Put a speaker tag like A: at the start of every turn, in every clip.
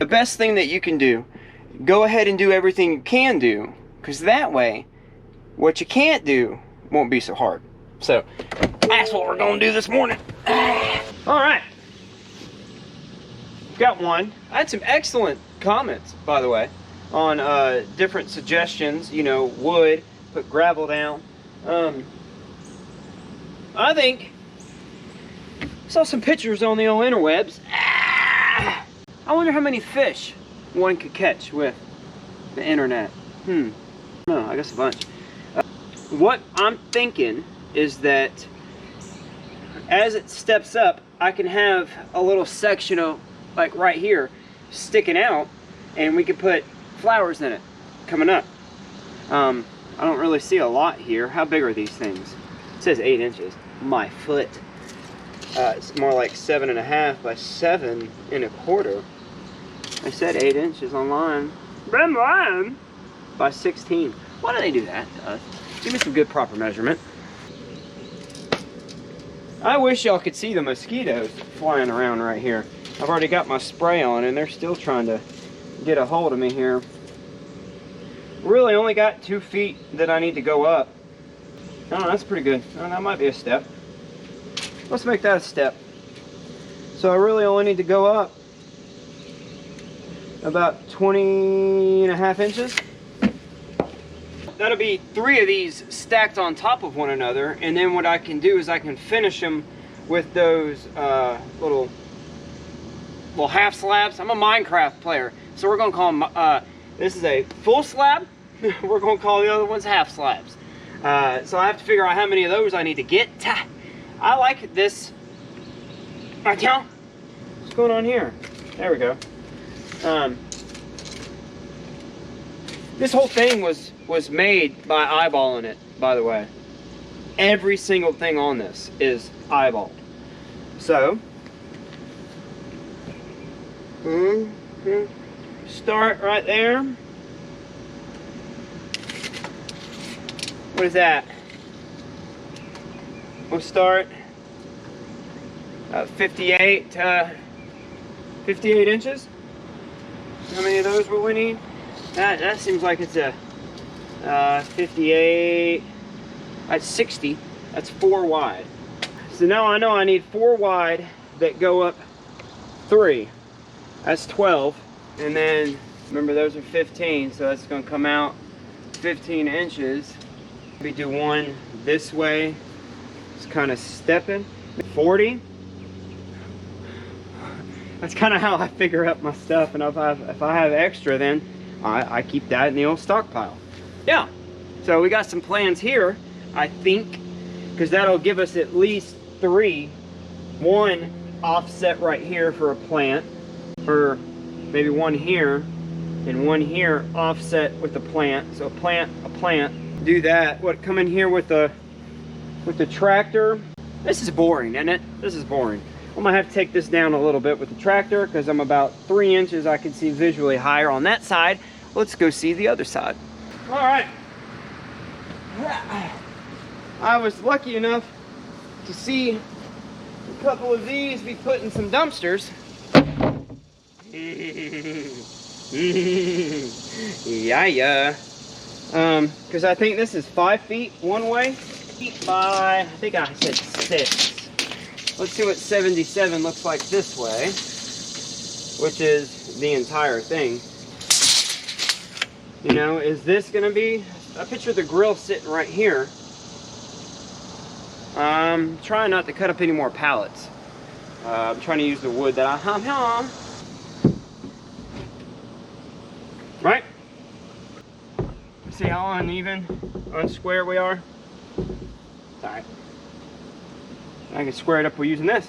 A: The best thing that you can do, go ahead and do everything you can do, because that way, what you can't do won't be so hard. So, that's what we're going to do this morning. Alright. Got one. I had some excellent comments, by the way, on different suggestions. You know, wood, put gravel down. I think, saw some pictures on the old interwebs. I wonder how many fish one could catch with the internet. No, I guess a bunch. What I'm thinking is that as it steps up, I can have a little section of, like right here, sticking out, and we can put flowers in it coming up. I don't really see a lot here. How big are these things? It says 8 inches. My foot. It's more like 7.5 by 7 1/4. I said 8 inches online. By 16. Why do they do that to us? Give me some good proper measurement. I wish y'all could see the mosquitoes flying around right here. I've already got my spray on and they're still trying to get a hold of me here. Really only got 2 feet that I need to go up. Oh, that's pretty good. Oh, that might be a step. Let's make that a step. So I really only need to go up about 20.5 inches. That'll be 3 of these stacked on top of one another, and then what I can do is I can finish them with those little half slabs. I'm a Minecraft player, so we're gonna call them, this is a full slab. We're gonna call the other ones half slabs. So I have to figure out how many of those I need to get. I like this. Right now, what's going on here? There we go. This whole thing was made by eyeballing it, by the way. Every single thing on this is eyeballed. So, start right there. What is that? We'll start 58 inches. How many of those will we need? That seems like it's a 58. That's 60. That's 4 wide. So now I know I need 4 wide that go up 3. That's 12. And then remember those are 15, so that's going to come out 15 inches. We do one this way. It's kind of stepping. 40. That's kind of how I figure up my stuff, and if I have extra, then I keep that in the old stockpile. Yeah, so we got some plans here, I think, because that'll give us at least 3. 1 offset right here for a plant, or maybe 1 here, and 1 here offset with the plant. So a plant. Do that. What, come in here with the tractor. This is boring, isn't it? This is boring. I'm gonna have to take this down a little bit with the tractor because I'm about 3 inches I can see visually higher on that side. Let's go see the other side. All right. I was lucky enough to see a couple of these be put in some dumpsters. Yeah. Because I think this is 5 feet one way. By, I think I said 6. Let's see what 77 looks like this way, which is the entire thing. You know, is this gonna be, I picture the grill sitting right here. I'm trying not to cut up any more pallets. I'm trying to use the wood that I have. Right? See how uneven, unsquare we are? It's alright. I can square it up with using this.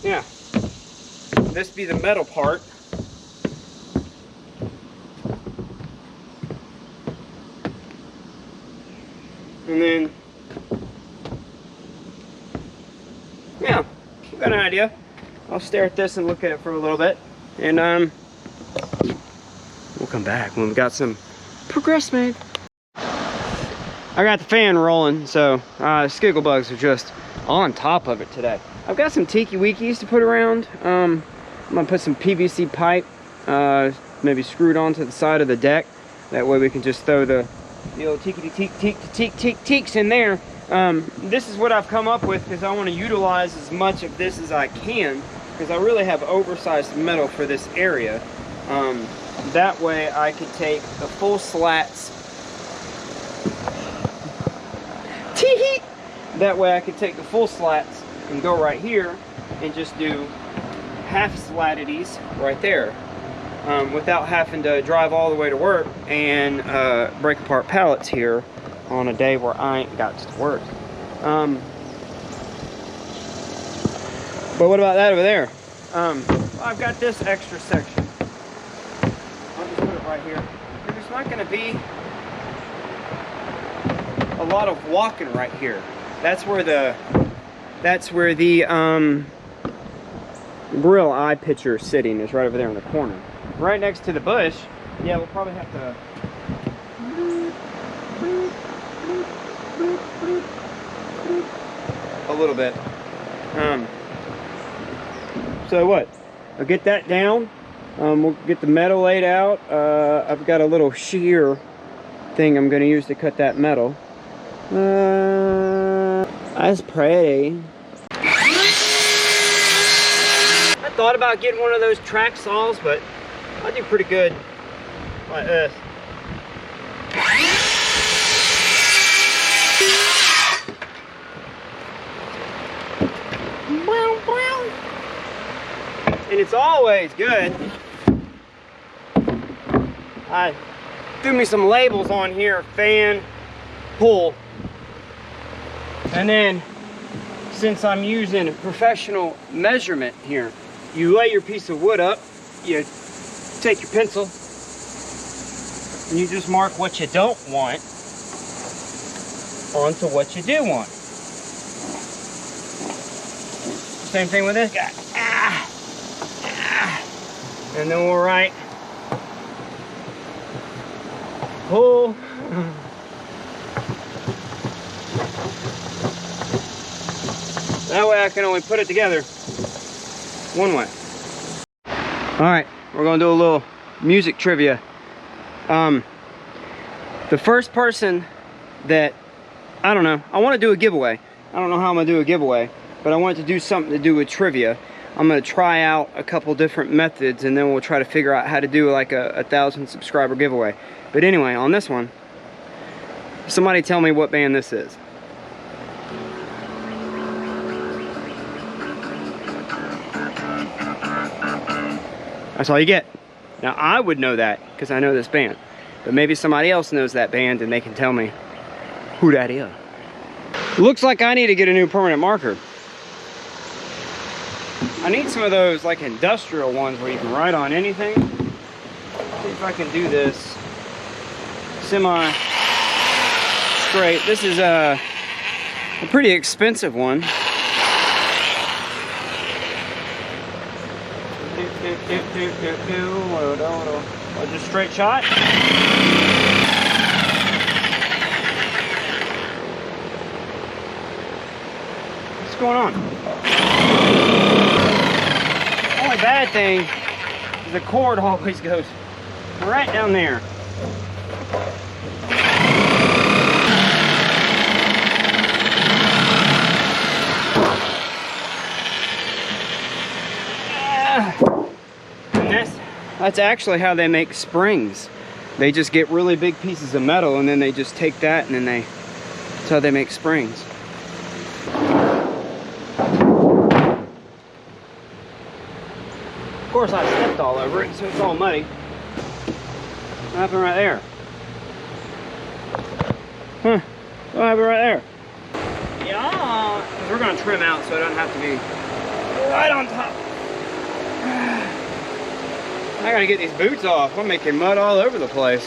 A: Yeah. This be the metal part. And then, yeah, I've got an idea. I'll stare at this and look at it for a little bit. And we'll come back when we've got some progress made. I got the fan rolling, so skiggle bugs are just on top of it today. I've got some tiki wikis to put around. I'm gonna put some PVC pipe, maybe screwed onto the side of the deck. That way we can just throw the old teaks in there. This is what I've come up with because I want to utilize as much of this as I can, because I really have oversized metal for this area. That way I could take the full slats. That way I could take the full slats and go right here and just do half slatities right there, without having to drive all the way to work and break apart pallets here on a day where I ain't got to work. But what about that over there? I've got this extra section. I'll just put it right here. There's not going to be a lot of walking right here. That's where the grill eye pitcher is sitting, is right over there in the corner. Right next to the bush. Yeah, we'll probably have to a little bit. So what? I'll get that down. We'll get the metal laid out. I've got a little shear thing I'm going to use to cut that metal. That's pretty. I thought about getting one of those track saws, but I do pretty good like this. And it's always good. I threw me some labels on here: fan, pull. And then, since I'm using professional measurement here, you lay your piece of wood up, you take your pencil, and you just mark what you don't want onto what you do want. Same thing with this guy. And then we'll write pull. That way I can only put it together one way. Alright, we're going to do a little music trivia. The first person that, I don't know, I want to do a giveaway. I don't know how I'm going to do a giveaway, but I want to do something to do with trivia. I'm going to try out a couple different methods, and then we'll try to figure out how to do like a 1,000 subscriber giveaway. But anyway, on this one, somebody tell me what band this is. That's all you get. Now I would know that because I know this band, but maybe somebody else knows that band and they can tell me who that is. Looks like I need to get a new permanent marker. I need some of those like industrial ones where you can write on anything. See if I can do this semi straight. This is a pretty expensive one. Just straight shot. What's going on? Only bad thing is the cord always goes right down there. And that's actually how they make springs. They just get really big pieces of metal and then they just take that and then that's how they make springs. Of course I stepped all over it, so it's all muddy. What happened right there? Huh, what happened right there? Yeah, because we're going to trim out so it doesn't have to be right on top. I gotta get these boots off. I'm making mud all over the place.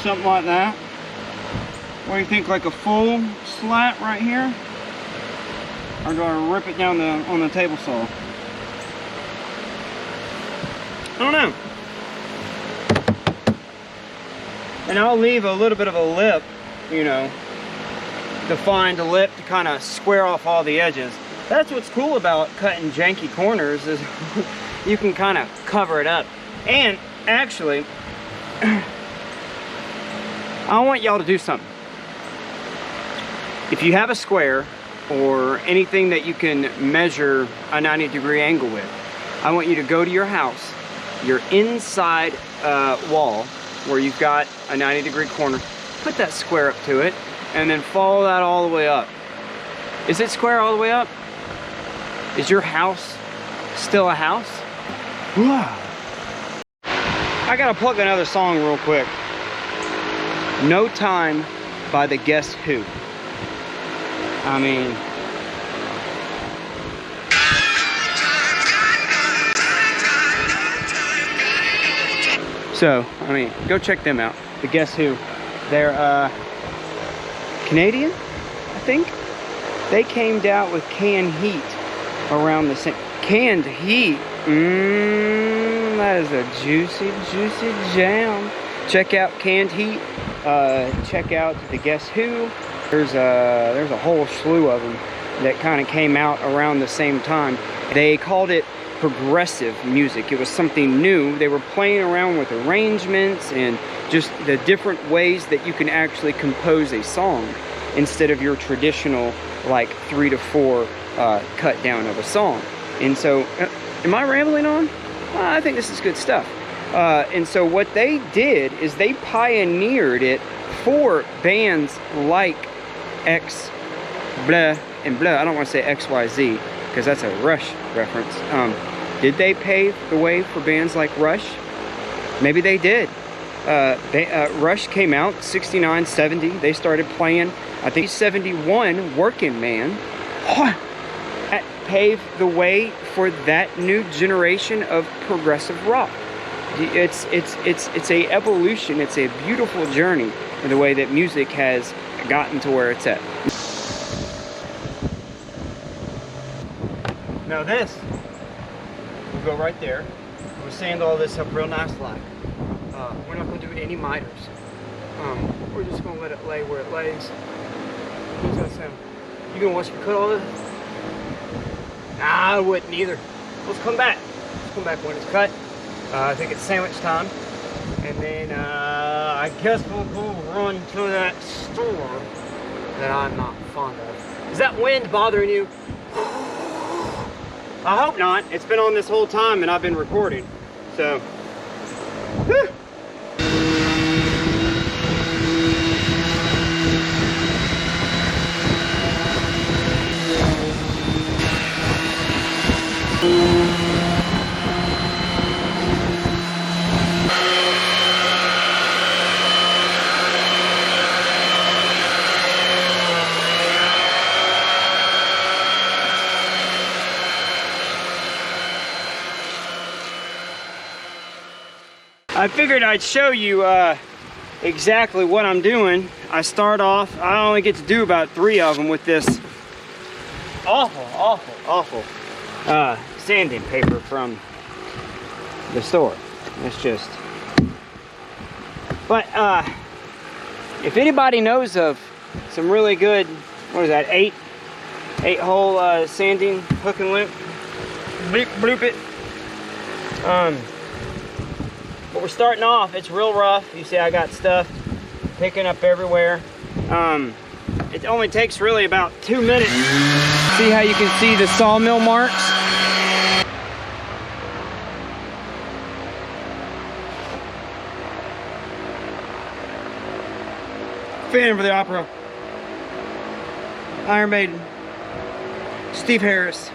A: Something like that. What do you think, like a full slat right here? Or do I rip it down on the table saw? don't know. And I'll leave a little bit of a lip, you know, defined lip to kind of square off all the edges. That's what's cool about cutting janky corners, is you can kind of cover it up. And actually, I want y'all to do something. If you have a square or anything that you can measure a 90-degree angle with, I want you to go to your house, your inside wall, where you've got a 90-degree corner, put that square up to it, and then follow that all the way up. Is it square all the way up? Is your house still a house? I gotta plug another song real quick. No Time by the Guess Who. I mean, so, I mean, go check them out. The Guess Who. They're Canadian, I think. They came out with Canned Heat around the same. Canned Heat. That is a juicy, juicy jam. Check out Canned Heat. Check out the Guess Who. There's a whole slew of them that kind of came out around the same time. They called it progressive music. It was something new. They were playing around with arrangements and just the different ways that you can actually compose a song instead of your traditional like 3 to 4 cut down of a song. And so, am I rambling on? I think this is good stuff. And so what they did is they pioneered it for bands like X, blah, and blah. I don't want to say XYZ because that's a Rush reference. Did they pave the way for bands like Rush? Maybe they did. Rush came out 69, 70. They started playing, I think 71, Working Man. That paved the way for that new generation of progressive rock. It's a evolution. It's a beautiful journey in the way that music has gotten to where it's at. Now this will go right there. We'll sand all this up real nice like. We're not going to do any miters. We're just going to let it lay where it lays. How's that sound? You going to watch me cut all this? Nah, I wouldn't either. Let's come back. Let's come back when it's cut. I think it's sandwich time. And then I guess we'll go run to that store that I'm not fond of. Is that wind bothering you? I hope not. It's been on this whole time and I've been recording. So, whew. I figured I'd show you exactly what I'm doing. I start off, I only get to do about 3 of them with this awful sanding paper from the store. It's just, but if anybody knows of some really good, what is that, 8-hole sanding hook and loop, bloop it. But we're starting off, it's real rough. You see I got stuff picking up everywhere. It only takes really about 2 minutes. See how you can see the sawmill marks? Phantom for the Opera, Iron Maiden, Steve Harris.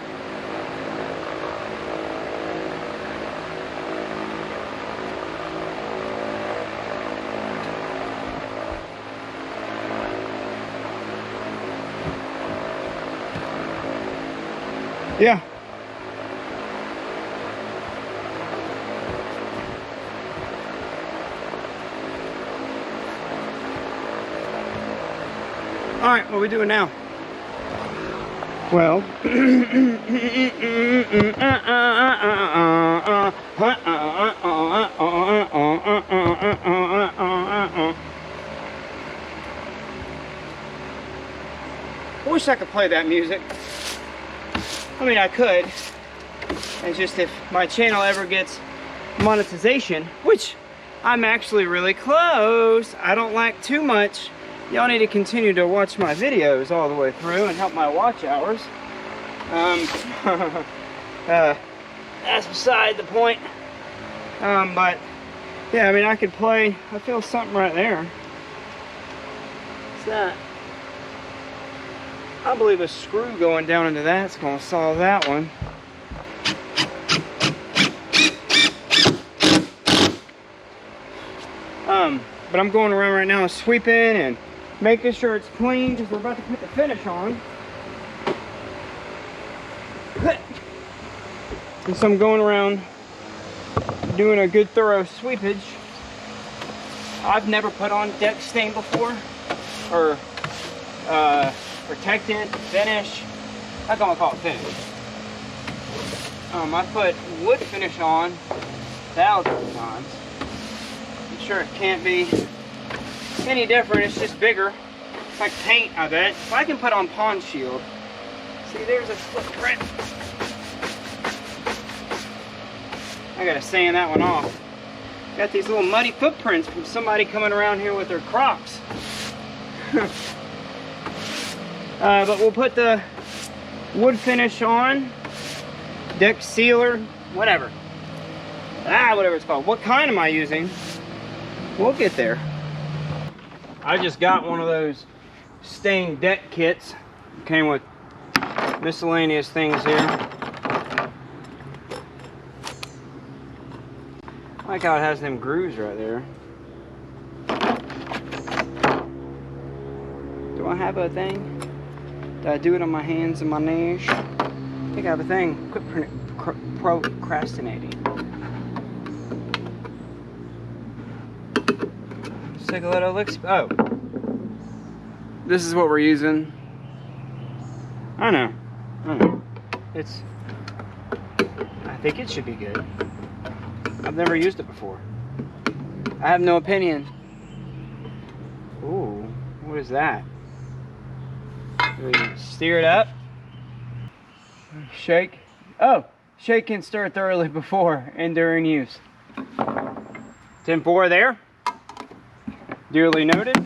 A: Yeah. All right, what are we doing now? Well, wish I could play that music. I mean, I could. It's just if my channel ever gets monetization, which I'm actually really close. I don't like too much. Y'all need to continue to watch my videos all the way through and help my watch hours. That's beside the point. But yeah, I mean, I could play. I feel something right there. What's that? I believe a screw going down into that's going to solve that one. But I'm going around right now sweeping and making sure it's clean because we're about to put the finish on. And so I'm going around doing a good thorough sweepage. I've never put on deck stain before, or protectant, finish. I'm gonna call it finish. I put wood finish on thousands of times. I'm sure it can't be any different. It's just bigger. It's like paint, I bet. If I can put on Pond Shield, see, there's a footprint. I gotta sand that one off. Got these little muddy footprints from somebody coming around here with their Crocs. But we'll put the wood finish on, deck sealer, whatever. Whatever it's called. What kind am I using? We'll get there. I just got one of those stained deck kits. Came with miscellaneous things here. I like how it has them grooves right there. Do I have a thing? Did I do it on my hands and my knees? I think I have a thing. Quit procrastinating. Let's take a little look. Oh. This is what we're using. I know. It's... I think it should be good. I've never used it before. I have no opinion. Ooh, what is that? Do we stir it up? Shake. Oh, shake and stir thoroughly before and during use. 10-4 there. Dearly noted.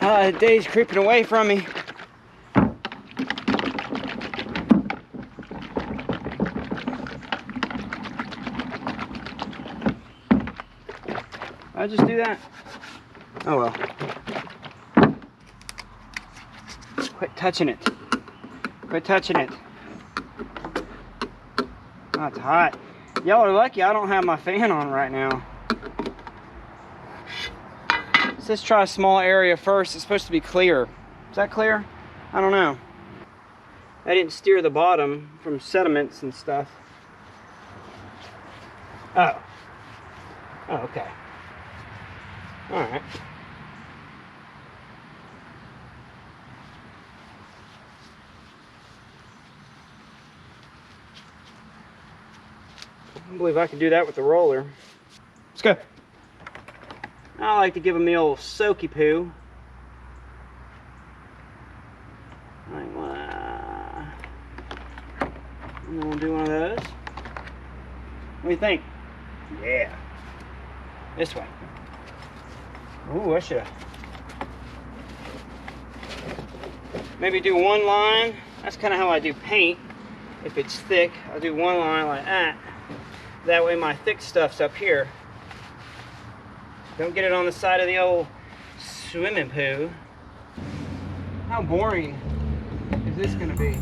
A: The day's creeping away from me. I'll just do that. Oh well. Quit touching it. Quit touching it. Oh, it's hot. Y'all are lucky I don't have my fan on right now. Let's try a small area first. It's supposed to be clear. Is that clear? I don't know. I didn't steer the bottom from sediments and stuff. Oh. Oh, okay. Alright. I don't believe I can do that with the roller. Let's go. I like to give them the old soaky poo. Like, and then we'll do one of those. What do you think? Yeah. This way. Ooh, I should maybe do one line. That's kind of how I do paint. If it's thick, I'll do one line like that. That way my thick stuff's up here. Don't get it on the side of the old swimming pool. How boring is this gonna be?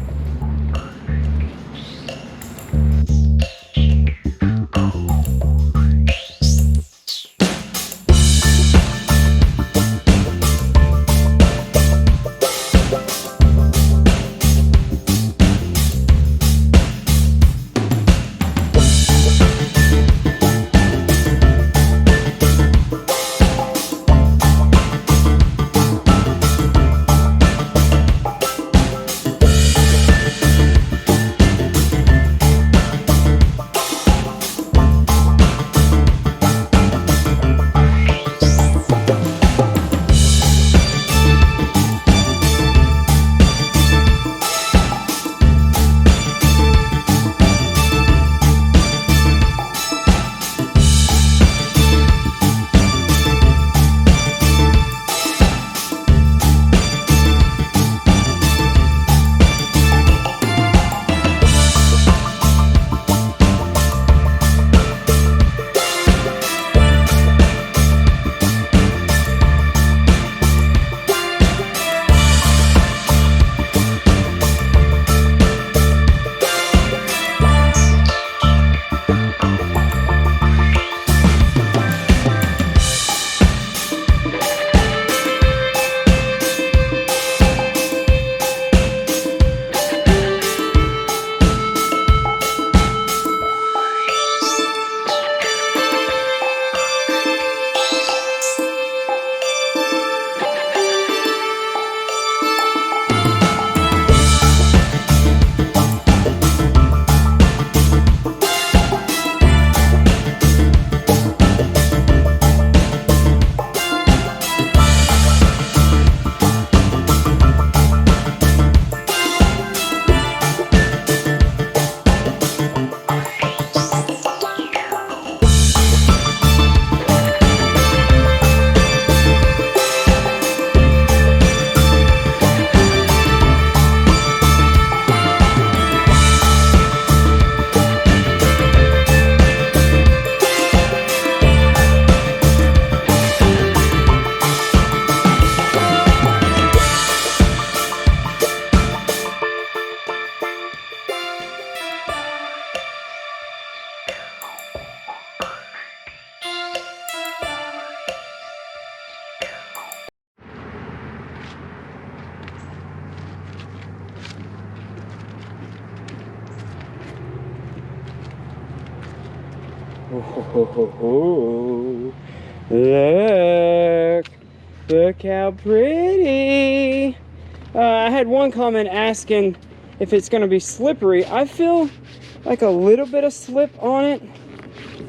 A: Oh, look how pretty. I had one comment asking if it's gonna be slippery. I feel like a little bit of slip on it.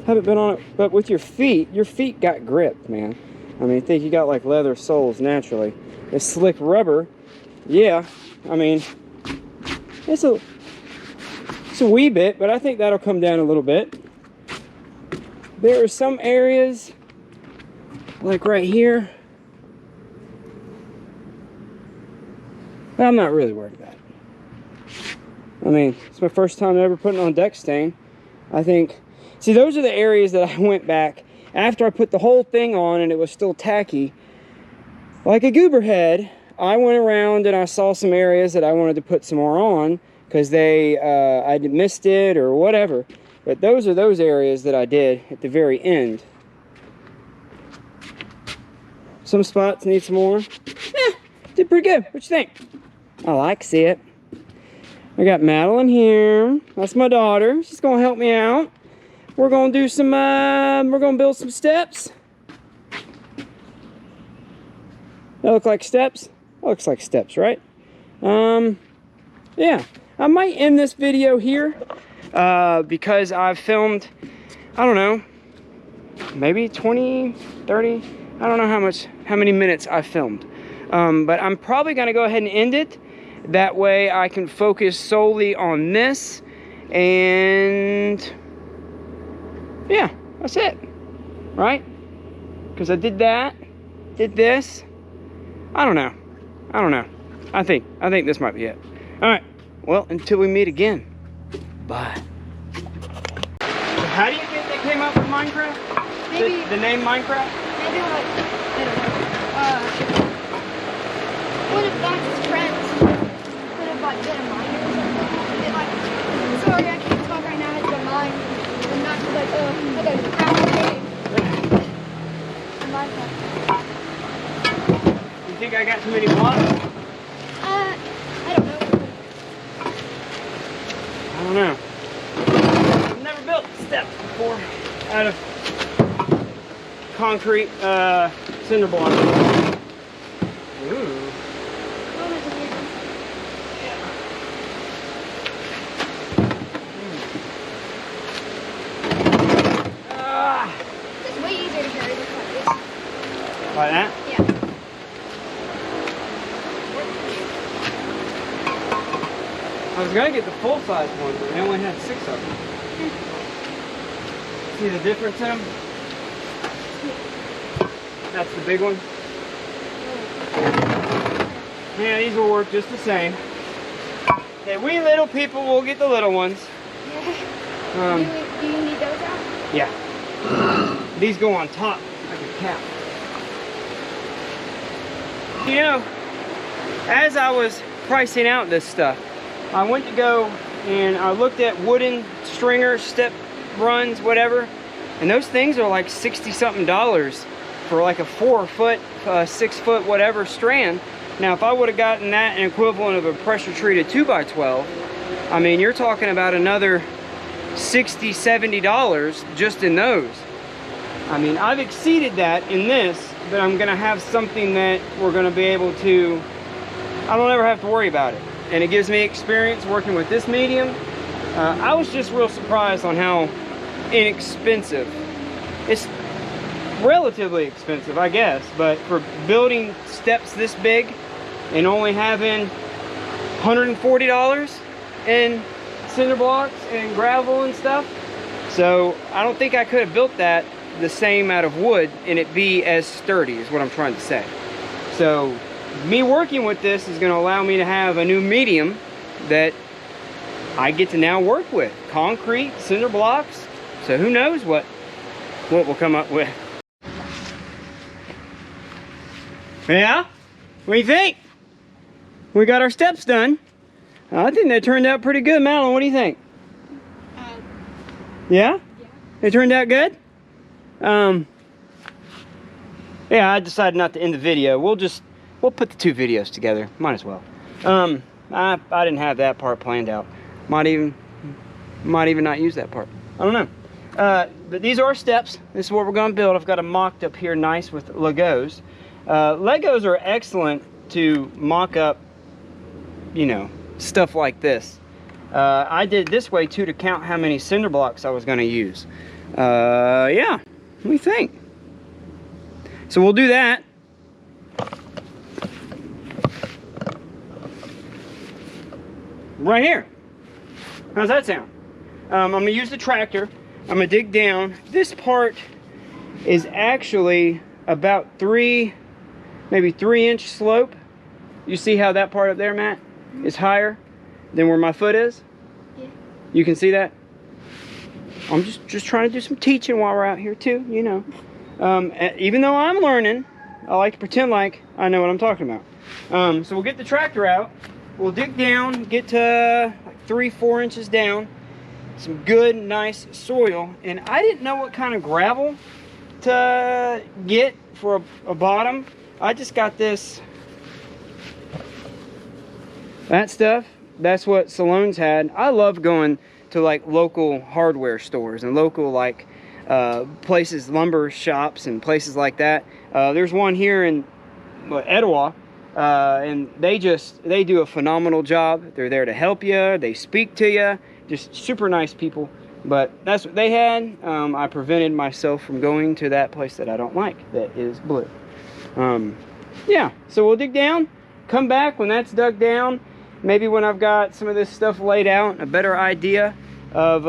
A: Haven't been on it, but with your feet got grip, man. I mean, I think you got like leather soles naturally. It's slick rubber, yeah. I mean, it's a wee bit, but I think that'll come down a little bit. There are some areas, like right here, I'm not really worried about it. I mean, it's my first time ever putting on deck stain. I think, see, those are the areas that I went back after I put the whole thing on and it was still tacky. Like a goober head, I went around and I saw some areas that I wanted to put some more on because I missed it or whatever. But those are those areas that I did at the very end. Some spots need some more. Did pretty good. What you think? I like to see it. I got Madeline here. That's my daughter. She's gonna help me out. We're gonna do some, we're gonna build some steps. That look like steps? That looks like steps, right? Yeah. I might end this video here because I've filmed, I don't know, maybe 20, 30, I don't know how many minutes I filmed. But I'm probably gonna go ahead and end it. That way I can focus solely on this. And yeah, that's it, right? Because I did that, did this. I don't know. I think this might be it. All right, well, until we meet again, bye. So how do you think they came up with Minecraft? Maybe the name Minecraft?
B: Maybe like, I don't know, one of Max's friends could have like been a miner or something. It like, sorry, I can't talk right now, I have to go mine. And Max was like, oh, I gotta craft the game. And Minecraft.
A: You think I got too many blocks?
B: I don't know.
A: I don't know. I've never built steps before out of concrete cinder blocks. Ooh.
B: It's way easier to carry this like this.
A: Like that?
B: Yeah.
A: I was gonna get the full-size one, but they only had 6 of them. See the difference in them? That's the big one. Yeah, these will work just the same. Okay, we little people will get the little ones.
B: Yeah. Do you need those out?
A: Yeah. These go on top like a cap. You know, as I was pricing out this stuff, I went to go and I looked at wooden stringers, step runs, whatever, and those things are like $60-something for like a 4-foot, 6-foot, whatever strand. Now, if I would have gotten that an equivalent of a pressure-treated 2x12, I mean, you're talking about another $60, $70 just in those. I mean, I've exceeded that in this, but I'm gonna have something that we're gonna be able to, I don't ever have to worry about it. And it gives me experience working with this medium. I was just real surprised on how inexpensive. It's relatively expensive, I guess, but for building steps this big and only having $140 in cinder blocks and gravel and stuff. So I don't think I could have built that the same out of wood and it be as sturdy is what I'm trying to say. So me working with this is going to allow me to have a new medium that I get to now work with. Concrete, cinder blocks. So who knows what we'll come up with. Yeah? What do you think? We got our steps done. I think they turned out pretty good. Madeline, what do you think? Yeah? They turned out good? Yeah, I decided not to end the video. We'll put the 2 videos together. Might as well. I didn't have that part planned out. Might even not use that part. I don't know. but these are steps. This is what we're going to build. I've got them mocked up here nice with Legos. Legos are excellent to mock up, you know, stuff like this. I did it this way too to count how many cinder blocks I was going to use. Yeah, what do you think? So we'll do that. Right here. How's that sound? I'm going to use the tractor. I'm going to dig down. This part is actually about maybe 3-inch slope. You see how that part up there, Matt, is higher than where my foot is? Yeah. You can see that? I'm just trying to do some teaching while we're out here too, you know. Even though I'm learning, I like to pretend like I know what I'm talking about. So we'll get the tractor out. We'll dig down, get to like 3-4 inches down. Some good, nice soil. And I didn't know what kind of gravel to get for a bottom. I just got this. That stuff, that's what Salone's had. I love going to like local hardware stores and local like places, lumber shops and places like that. There's one here in Etowah. And they do a phenomenal job. They're there to help you. They speak to you. Just super nice people. But that's what they had. I prevented myself from going to that place that I don't like, that is blue. Yeah, so we'll dig down, come back when that's dug down. Maybe when I've got some of this stuff laid out, a better idea of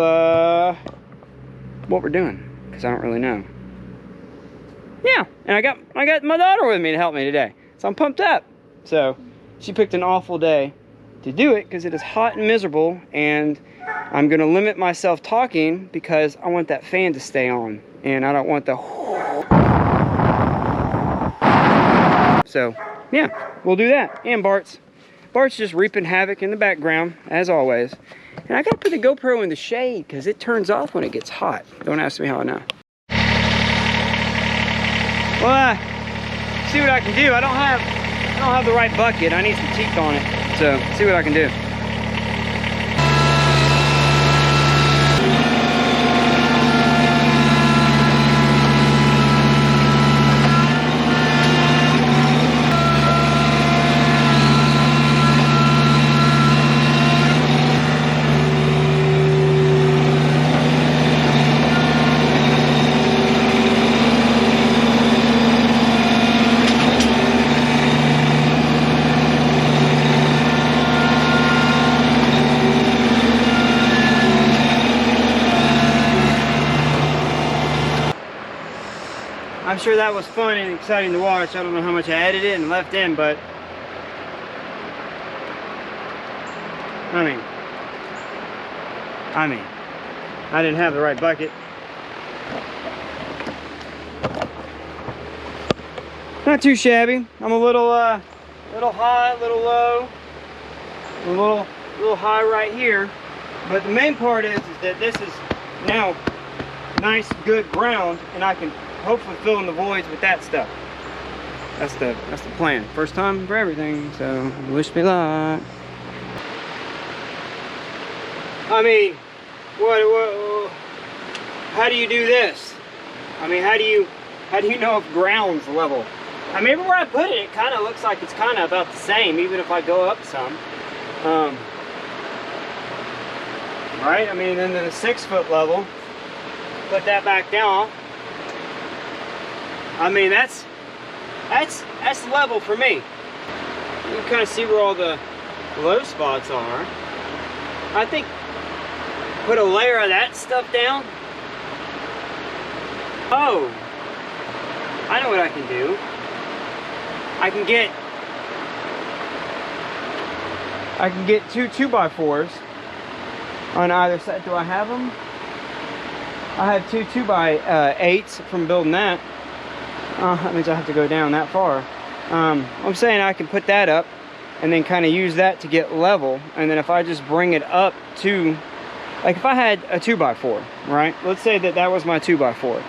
A: what we're doing, because I don't really know. Yeah, and I got my daughter with me to help me today, so I'm pumped up. So she picked an awful day to do it because it is hot and miserable, and I'm going to limit myself talking because I want that fan to stay on, and I don't want the... So, yeah, we'll do that. And Bart's just reaping havoc in the background, as always. And I got to put the GoPro in the shade because it turns off when it gets hot. Don't ask me how I know. Well, see what I can do. I don't have the right bucket. I need some teeth on it. So, see what I can do. I'm sure that was fun and exciting to watch. I don't know how much I edited and left in, but I mean, I didn't have the right bucket. Not too shabby. I'm a little high, a little low, a little high right here. But the main part is that this is now nice, good ground, and I can hopefully fill in the voids with that stuff. That's the plan. First time for everything, so wish me luck. I mean, what how do you do this? I mean, how do you know if ground's level? I mean, where I put it, it kind of looks like it's kind of about the same, even if I go up some. Right? I mean, then the 6-foot level, put that back down. I mean, that's level for me. You can kind of see where all the low spots are. I think put a layer of that stuff down. Oh, I know what I can do. I can get two 2x4s on either side. Do I have them? I have two 2x8s from building that. That means I have to go down that far. I'm saying I can put that up and then kind of use that to get level. And then if I just bring it up to, like if I had a 2x4, right? Let's say that was my 2x4.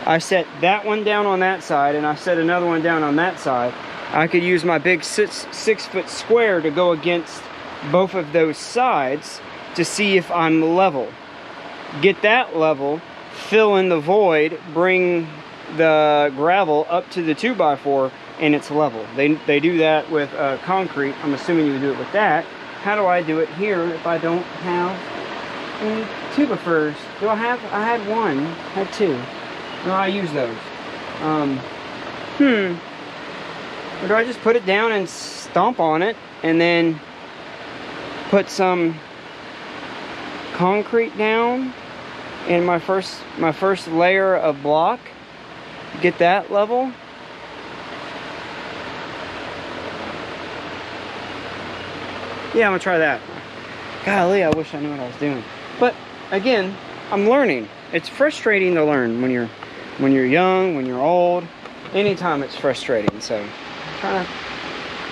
A: I set that one down on that side and I set another one down on that side. I could use my big 6-foot square to go against both of those sides to see if I'm level. Get that level, fill in the void, bring the gravel up to the 2x4, and it's level. They do that with concrete. I'm assuming you would do it with that. How do I do it here if I don't have any 2x4s? I had one, had two. No, I use those. Or do I just put it down and stomp on it and then put some concrete down in my first layer of block, get that level? Yeah, I'm gonna try that. Golly, I wish I knew what I was doing. But again, I'm learning. It's frustrating to learn when you're young, when you're old. Anytime it's frustrating. So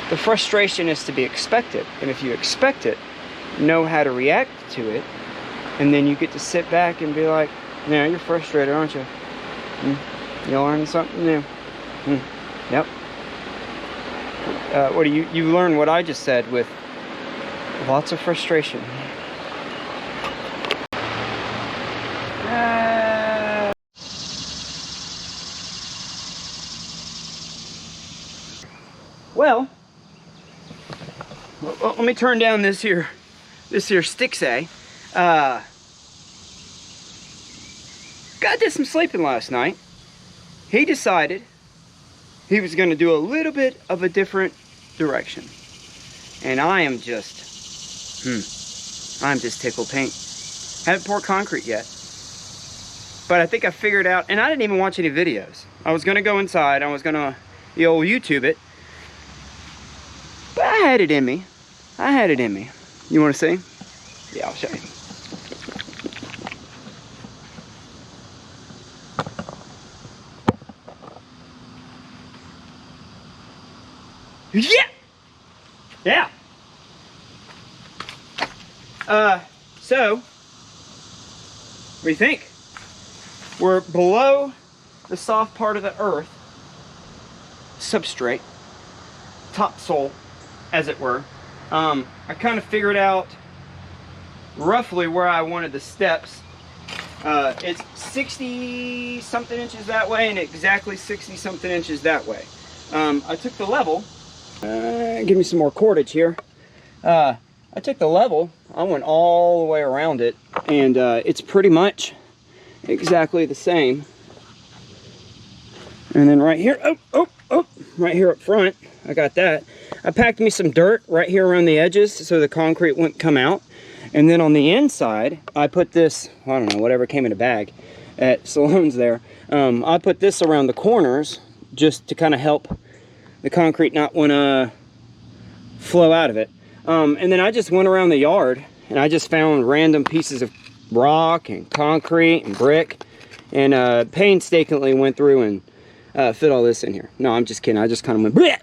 A: the frustration is to be expected. And if you expect it, know how to react to it, and then you get to sit back and be like, yeah, you're frustrated, aren't you? You learned something new. Yep. What do you learn what I just said with lots of frustration. Well, let me turn down this here Stixay. God did some sleeping last night. He decided he was going to do a little bit of a different direction. And I am just, I'm just tickled pink. Haven't poured concrete yet. But I think I figured out, and I didn't even watch any videos. I was going to go inside, I was going to the old YouTube it. But I had it in me. I had it in me. You want to see? Yeah, I'll show you. Yeah! Yeah! So, what do you think? We're below the soft part of the earth, substrate, topsoil, as it were. I kind of figured out roughly where I wanted the steps. It's 60 something inches that way and exactly 60 something inches that way. I took the level, give me some more cordage here. I took the level, I went all the way around it, and it's pretty much exactly the same. And then right here, right here up front, I got that. I packed me some dirt right here around the edges so the concrete wouldn't come out. And then on the inside, I put this, I don't know, whatever came in a bag at Saloon's there. I put this around the corners just to kind of help the concrete not want to flow out of it. And then I just went around the yard and I just found random pieces of rock and concrete and brick, and painstakingly went through and fit all this in here. No, I'm just kidding. I just kind of went bleh!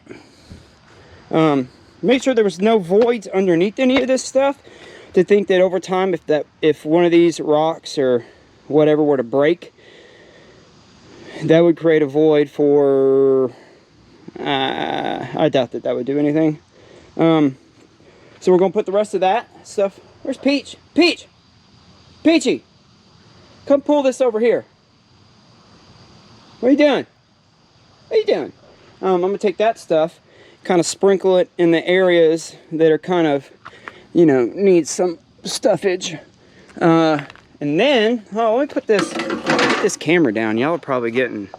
A: Make sure there was no voids underneath any of this stuff, to think that over time, if one of these rocks or whatever were to break, that would create a void for, I doubt that would do anything. So we're going to put the rest of that stuff. Where's Peach? Peach! Peachy! Come pull this over here. What are you doing? What are you doing? I'm going to take that stuff, kind of sprinkle it in the areas that are kind of, you know, need some stuffage. And then, let me put this camera down. Y'all are probably getting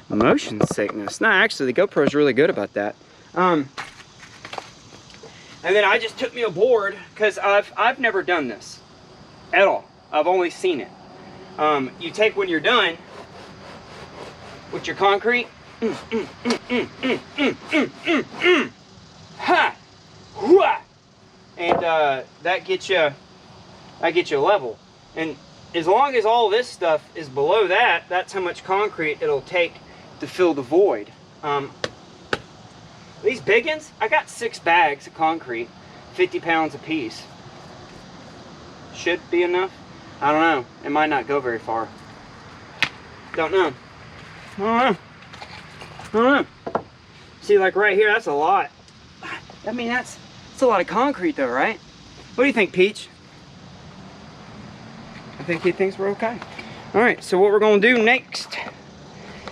A: motion sickness. No, actually, the GoPro is really good about that. And then I just took me a board, because I've never done this at all. I've only seen it. You take, when you're done with your concrete, ha, hua, and that gets you level. And as long as all this stuff is below that, that's how much concrete it'll take to fill the void. These big ones, I got 6 bags of concrete, 50 pounds a piece. Should be enough. I don't know. It might not go very far. Don't know. I don't know. See, like right here, that's a lot. I mean, that's a lot of concrete though, right? What do you think, Peach? I think he thinks we're okay. Alright, so what we're gonna do next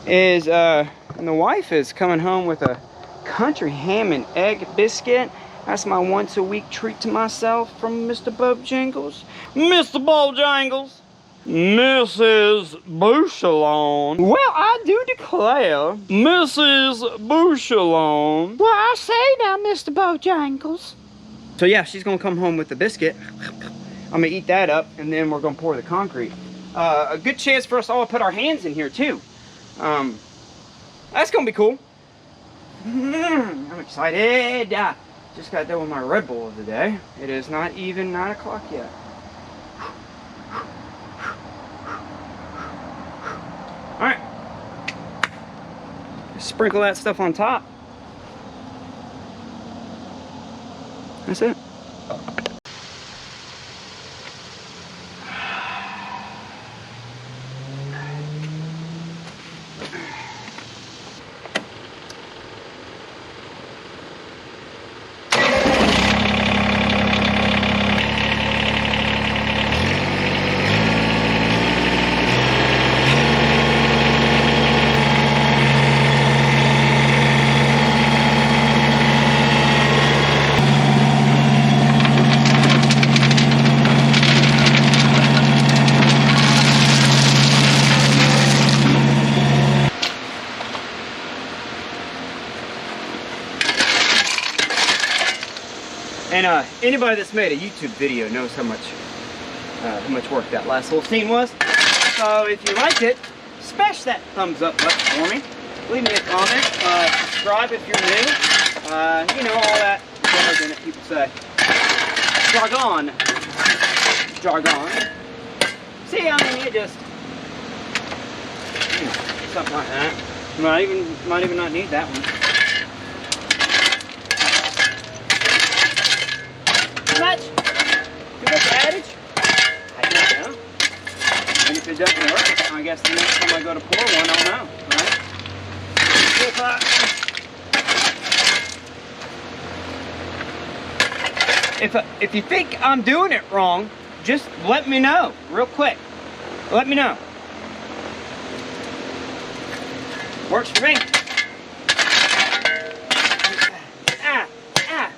A: is the wife is coming home with a country ham and egg biscuit. That's my once a week treat to myself from Mr. Bojangles. Mr. Bojangles! Mrs. Bouchalon. Well, I do declare, Mrs. Bouchalon.
C: Well, I say now, Mr. Bojangles.
A: So yeah, she's gonna come home with the biscuit. I'm gonna eat that up, and then we're gonna pour the concrete. A good chance for us all to put our hands in here too. That's gonna be cool. I'm excited. Just got done with my Red Bull of the day. It is not even 9 o'clock yet. Alright. Sprinkle that stuff on top. That's it. And anybody that's made a YouTube video knows how much work that last little scene was. So if you liked it, smash that thumbs up button for me. Leave me a comment. Subscribe if you're new. You know, all that jargon that people say. Jargon. See, I mean, it just something like that. Might even not need that one. Too much? Too much adage? I don't know. And if it doesn't work, I guess the next time I go to pour one, I'll know, right? If you think I'm doing it wrong, just let me know, real quick. Let me know. Works for me.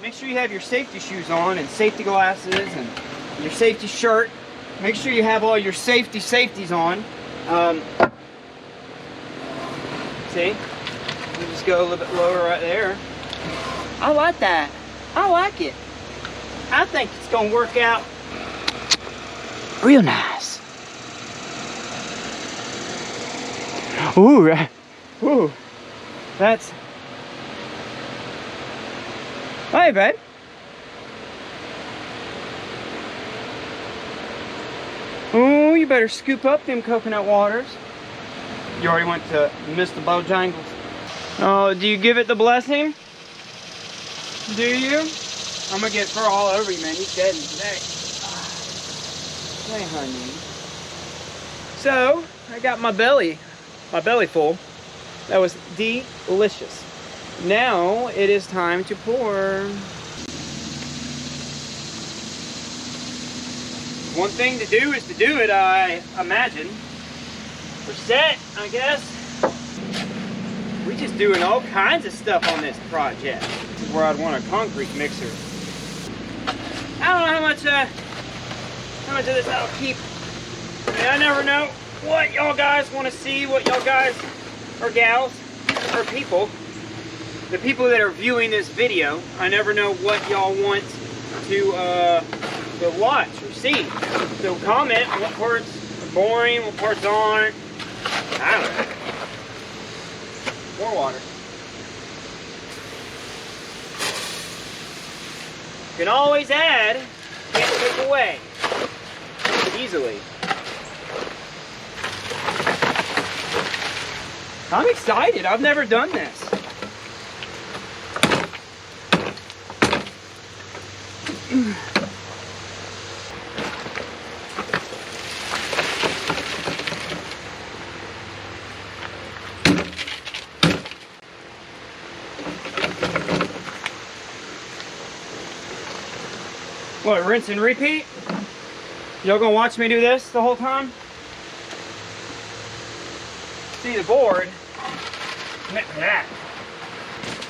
A: Make sure you have your safety shoes on and safety glasses and your safety shirt. Make sure you have all your safeties on. See? You just go a little bit lower right there. I like that. I like it. I think it's gonna work out real nice. Ooh, ooh, that's. Hey, babe. Oh, you better scoop up them coconut waters. You already went to Mr. Bojangles. Oh, do you give it the blessing? Do you? I'm gonna get fur all over you, man. He's dead today. Hey, honey. So, I got my belly full. That was delicious. Now it is time to pour. One thing to do is to do it, I imagine. We're set, I guess. We're just doing all kinds of stuff on this project. This is where I'd want a concrete mixer. I don't know how much of this I'll keep. I mean, I never know what y'all guys want to see, what y'all guys, or gals, or people. The people that are viewing this video, I never know what y'all want to watch or see. So comment what parts are boring, what parts aren't. I don't know. More water. You can always add, can't take away. Easily. I'm excited. I've never done this. What, rinse and repeat? Y'all gonna watch me do this the whole time? see the board. I'm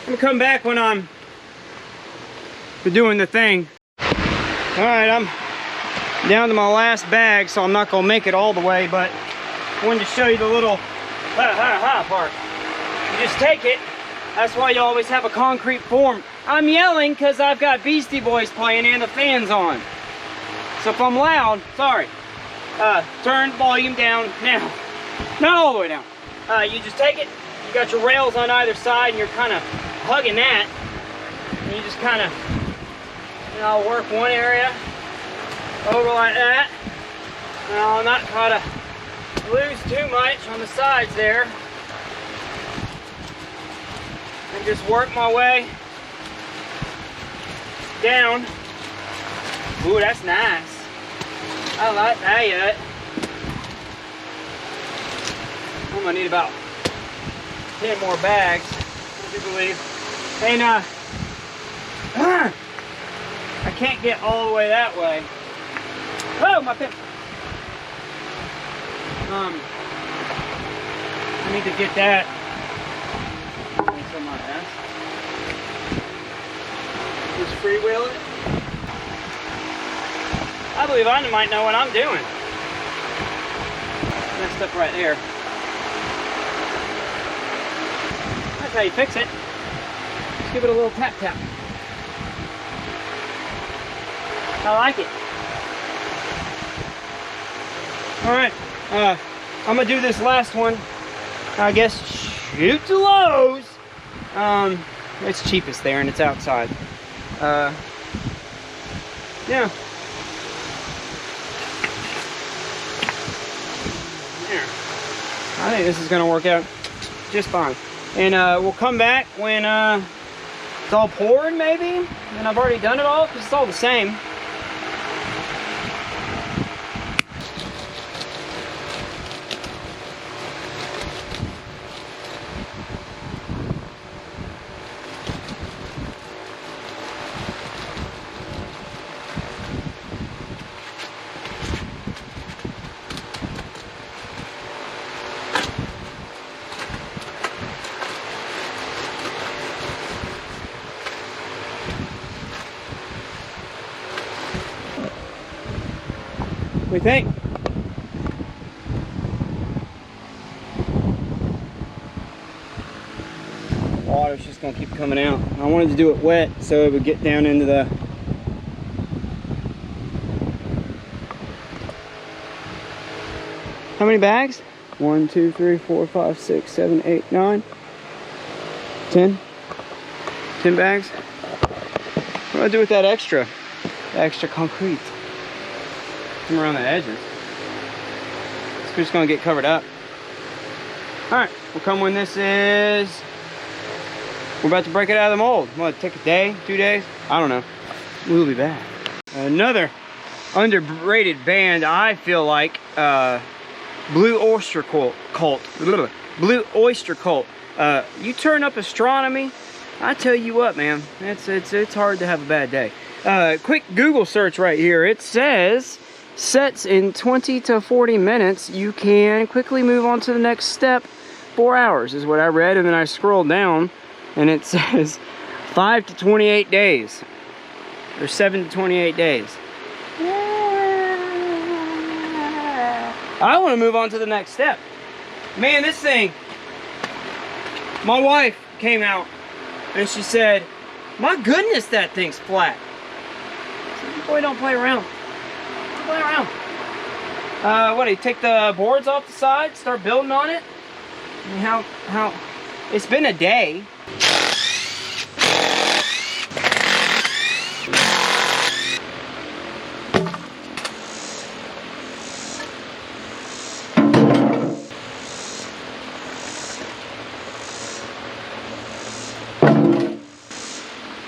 A: gonna come back when I'm doing the thing. All right, I'm down to my last bag, so I'm not gonna make it all the way, but I wanted to show you the little part. You just take it. That's why you always have a concrete form. I'm yelling because I've got Beastie Boys playing and the fan's on. So if I'm loud, sorry. Turn volume down now. Not all the way down. You just take it. You got your rails on either side, and you're kind of hugging that. And you just kind of, work one area over like that. And I'll not try to lose too much on the sides there. And just work my way down. Ooh, that's nice. I like that. I'm gonna need about 10 more bags, I do believe. And I can't get all the way that way. Oh, my pen. I need to get that. Just freewheel it. I believe I might know what I'm doing. Messed up right there. That's how you fix it. Just give it a little tap tap. I like it. Alright, I'm gonna do this last one. I guess shoot to Lowe's. It's cheapest there and it's outside. Yeah. There. I think this is gonna work out just fine. And we'll come back when it's all poured maybe. And I've already done it all because it's all the same. We think. Water's just gonna keep coming out. I wanted to do it wet so it would get down into the how many bags? 1, 2, 3, 4, 5, 6, 7, 8, 9, 10. 10 bags. What do I do with that extra? The extra concrete. Come around the edges. It's just gonna get covered up. Alright, we'll come when this is. We're about to break it out of the mold. What, take a day, 2 days? I don't know. We'll be back. Another underrated band, I feel like, Blue Oyster Cult. Blue Oyster Cult. You turn up astronomy, I tell you what, man, it's hard to have a bad day. Quick Google search right here. It says sets in 20 to 40 minutes. You can quickly move on to the next step. 4 hours is what I read, and then I scrolled down and it says 5 to 28 days or 7 to 28 days. I want to move on to the next step. Man, this thing, my wife came out and she said, my goodness, that thing's flat. I said, boy, don't play around. Play around. What do you take the boards off the side, start building on it? I mean, how it's been a day.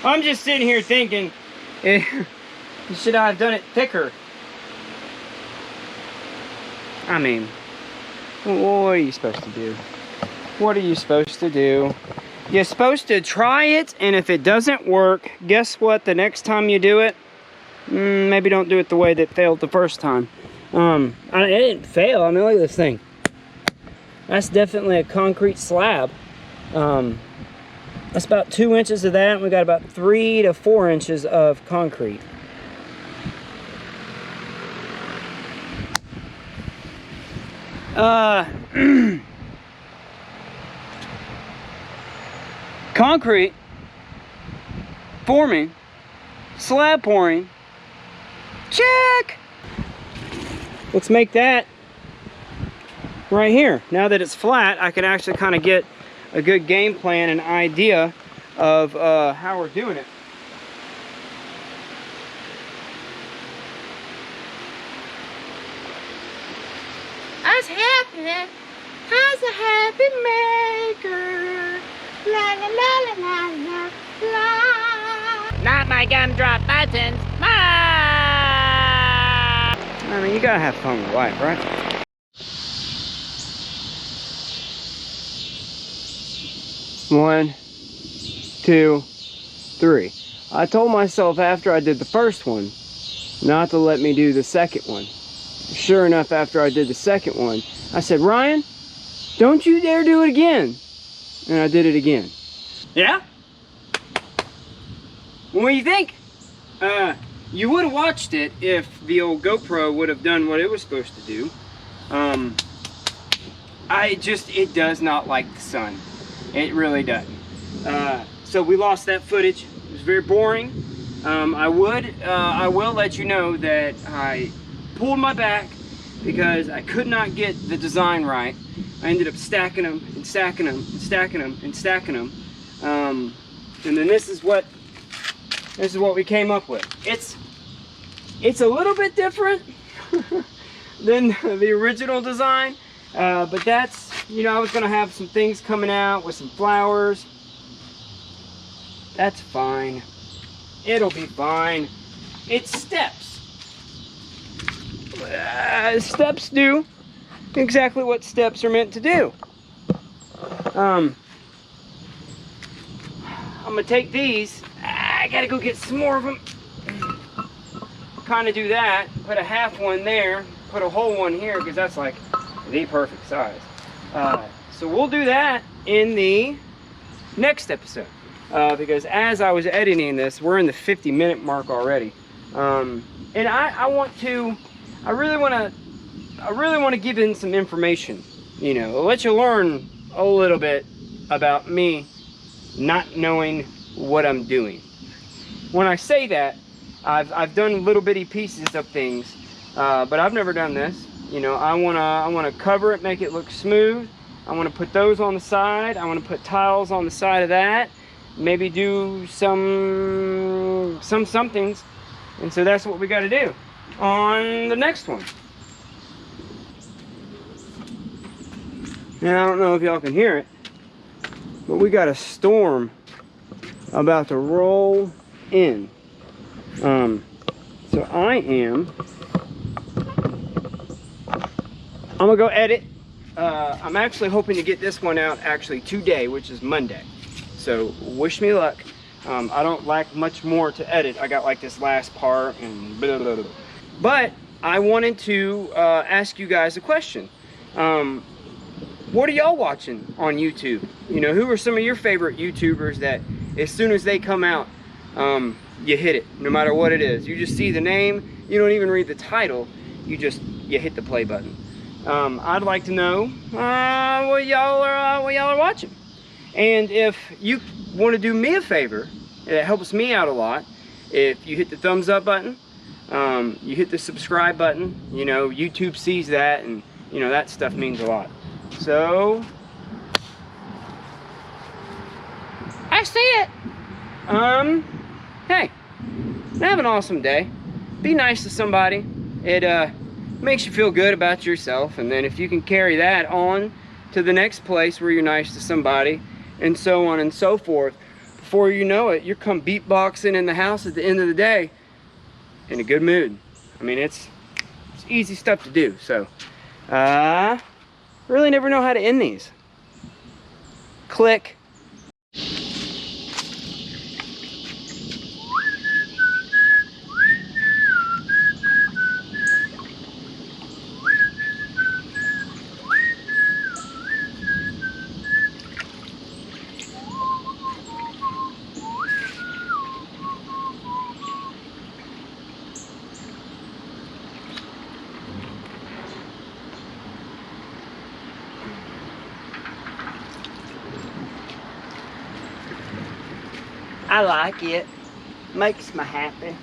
A: I'm just sitting here thinking, should I have done it thicker? I mean, what are you supposed to do? What are you supposed to do? You're supposed to try it, and if it doesn't work, guess what? The next time you do it, maybe don't do it the way that failed the first time. It didn't fail. I mean, look at this thing. That's definitely a concrete slab. That's about 2 inches of that, and we got about 3 to 4 inches of concrete. Concrete forming, slab pouring, check. Let's make that right here. Now that it's flat, I can actually kind of get a good game plan and idea of how we're doing it.
C: As happy as a happy maker. La la la la la la la. Not my gumdrop buttons. Ma!
A: I mean, you gotta have fun with life, right? One, 2, 3. I told myself after I did the first one not to let me do the second one. Sure enough, after I did the second one, I said, Ryan, don't you dare do it again. And I did it again. Yeah? What do you think? You would have watched it if the old GoPro would have done what it was supposed to do. It does not like the sun. It really doesn't. So we lost that footage. It was very boring. I will let you know that I pulled my back because I could not get the design right. I ended up stacking them and stacking them and stacking them and stacking them. And then this is what we came up with. It's a little bit different than the original design, but that's, you know, I was gonna have some things coming out with some flowers. That's fine. It'll be fine. It's steps. Steps do exactly what steps are meant to do. I'm gonna take these. I gotta go get some more of them. Kind of do that. Put a half one there. Put a whole one here because that's like the perfect size. So we'll do that in the next episode. Because as I was editing this, we're in the 50-minute mark already. And I really want to give in some information, you know, let you learn a little bit about me not knowing what I'm doing. When I say that, I've done little bitty pieces of things, but I've never done this. You know, I wanna cover it, make it look smooth. I wanna put those on the side. I wanna put tiles on the side of that. Maybe do some somethings. And so that's what we got to do on the next one. Now I don't know if y'all can hear it, but we got a storm about to roll in. So I'm gonna go edit. I'm actually hoping to get this one out actually today, which is Monday. So wish me luck. I don't like much more to edit. I got like this last part and blah, blah, blah. But I wanted to ask you guys a question. What are y'all watching on YouTube? You know, who are some of your favorite YouTubers that as soon as they come out, you hit it, no matter what it is. You just see the name, you don't even read the title, you hit the play button. I'd like to know what y'all are watching. And if you want to do me a favor, it helps me out a lot. If you hit the thumbs up button, you hit the subscribe button, you know, YouTube sees that, and you know, that stuff means a lot. So,
C: I see it.
A: Hey, have an awesome day. Be nice to somebody. It makes you feel good about yourself, and then if you can carry that on to the next place where you're nice to somebody, and so on and so forth, before you know it, you're come beatboxing in the house at the end of the day in a good mood. I mean, it's easy stuff to do. So, really never know how to end these. Click. I like it. Makes me happy.